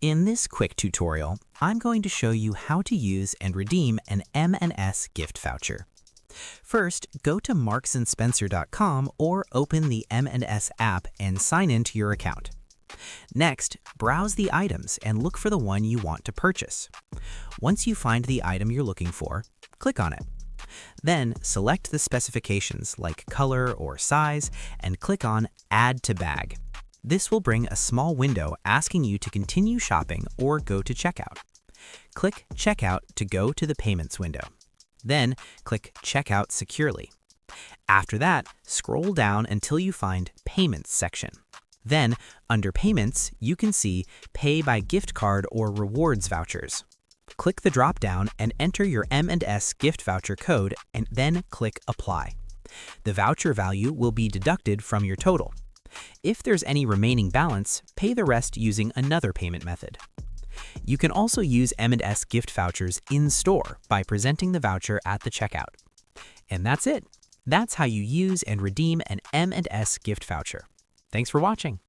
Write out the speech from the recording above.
In this quick tutorial, I'm going to show you how to use and redeem an M&S gift voucher. First, go to marksandspencer.com or open the M&S app and sign into your account. Next, browse the items and look for the one you want to purchase. Once you find the item you're looking for, click on it. Then, select the specifications like color or size and click on Add to Bag. This will bring a small window asking you to continue shopping or go to checkout. Click Checkout to go to the Payments window. Then, click Checkout securely. After that, scroll down until you find Payments section. Then, under Payments, you can see Pay by gift card or rewards vouchers. Click the drop-down and enter your M&S gift voucher code and then click Apply. The voucher value will be deducted from your total. If there's any remaining balance, pay the rest using another payment method. You can also use M&S gift vouchers in-store by presenting the voucher at the checkout. And that's it. That's how you use and redeem an M&S gift voucher. Thanks for watching.